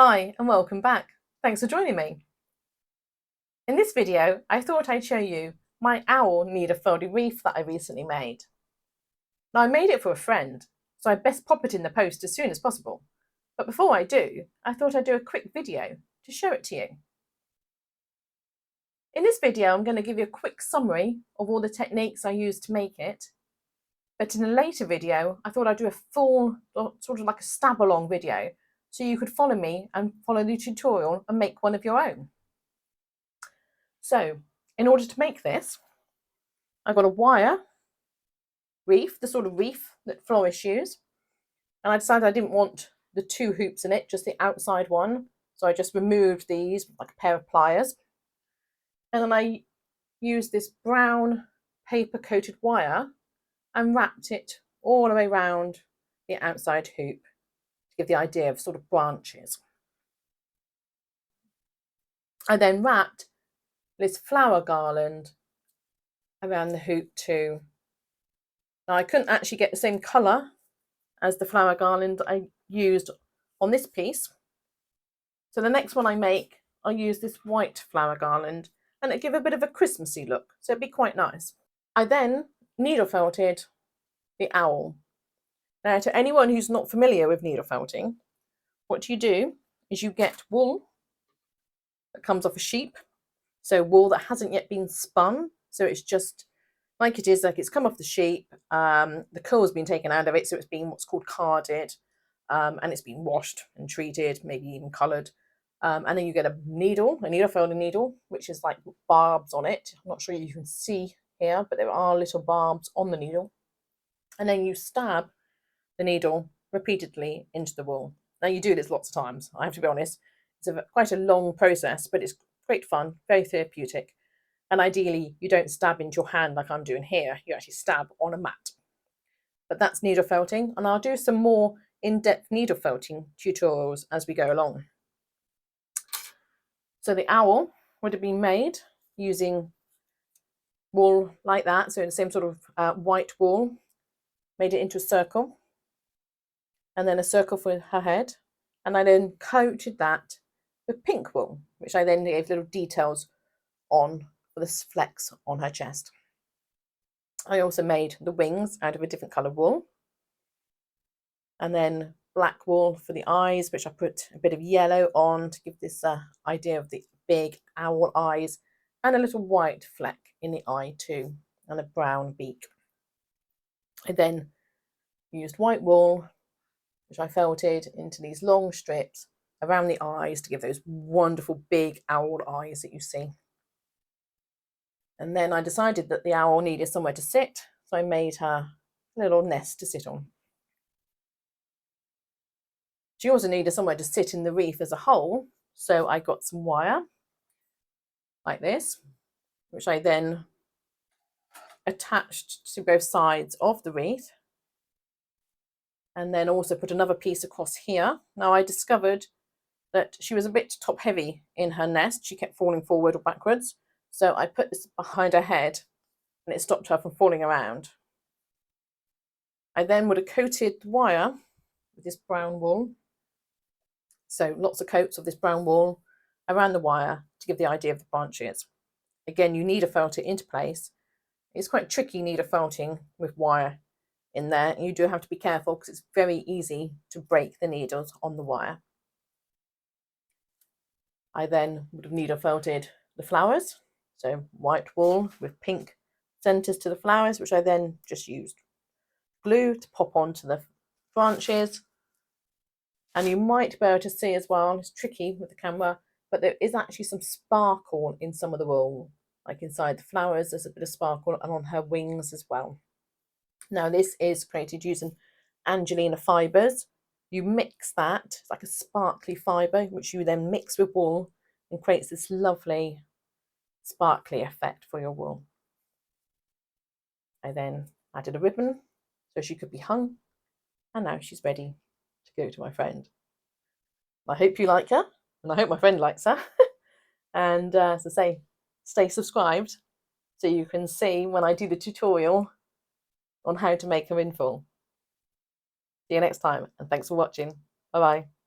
Hi and welcome back. Thanks for joining me. In this video, I thought I'd show you my owl needle-felted wreath that I recently made. Now I made it for a friend, so I'd best pop it in the post as soon as possible. But before I do, I thought I'd do a quick video to show it to you. In this video, I'm going to give you a quick summary of all the techniques I used to make it. But in a later video, I thought I'd do a full, sort of like a stab-along video, so you could follow me and follow the tutorial and make one of your own. So, in order to make this, I got a wire wreath, the sort of wreath that florists use, and I decided I didn't want the two hoops in it, just the outside one, so I just removed these like a pair of pliers, and then I used this brown paper coated wire and wrapped it all the way around the outside hoop to give the idea of sort of branches. I then wrapped this flower garland around the hoop too. Now I couldn't actually get the same colour as the flower garland I used on this piece. So the next one I make, I'll use this white flower garland and it give a bit of a Christmassy look, so it'd be quite nice. I then needle felted the owl. Now to anyone who's not familiar with needle felting, what you do is you get wool that comes off a sheep, so wool that hasn't yet been spun, so it's just like it is, like it's come off the sheep, the curl's been taken out of it, so it's been what's called carded, and it's been washed and treated, maybe even coloured, and then you get a needle felting needle, which is like barbs on it. I'm not sure you can see here, but there are little barbs on the needle, and then you stab the needle repeatedly into the wool. Now you do this lots of times, I have to be honest. It's quite a long process, but it's great fun, very therapeutic. And ideally, you don't stab into your hand like I'm doing here. You actually stab on a mat. But that's needle felting, and I'll do some more in-depth needle felting tutorials as we go along. So the owl would have been made using wool like that, so the same sort of white wool, made it into a circle, and then a circle for her head, and I then coated that with pink wool, which I then gave little details on for this flecks on her chest. I also made the wings out of a different colour wool, and then black wool for the eyes, which I put a bit of yellow on to give this idea of the big owl eyes, and a little white fleck in the eye too, and a brown beak. I then used white wool, which I felted into these long strips around the eyes to give those wonderful big owl eyes that you see. And then I decided that the owl needed somewhere to sit, so I made her a little nest to sit on. She also needed somewhere to sit in the wreath as a whole, so I got some wire like this, which I then attached to both sides of the wreath, and then also put another piece across here. Now I discovered that she was a bit top heavy in her nest. She kept falling forward or backwards, so I put this behind her head and it stopped her from falling around. I then would have coated the wire with this brown wool, so lots of coats of this brown wool around the wire to give the idea of the branches. Again, you needle felt it into place. It's quite tricky needle felting with wire in there. You do have to be careful because it's very easy to break the needles on the wire. I then would have needle felted the flowers, so white wool with pink centres to the flowers, which I then just used glue to pop onto the branches. And you might be able to see as well, it's tricky with the camera, but there is actually some sparkle in some of the wool, like inside the flowers there's a bit of sparkle, and on her wings as well. Now this is created using Angelina fibres. You mix that, it's like a sparkly fibre, which you then mix with wool and creates this lovely sparkly effect for your wool. I then added a ribbon so she could be hung, and now she's ready to go to my friend. I hope you like her, and I hope my friend likes her. And as I say, stay subscribed so you can see when I do the tutorial on how to make her in full. See you next time, and thanks for watching. Bye bye.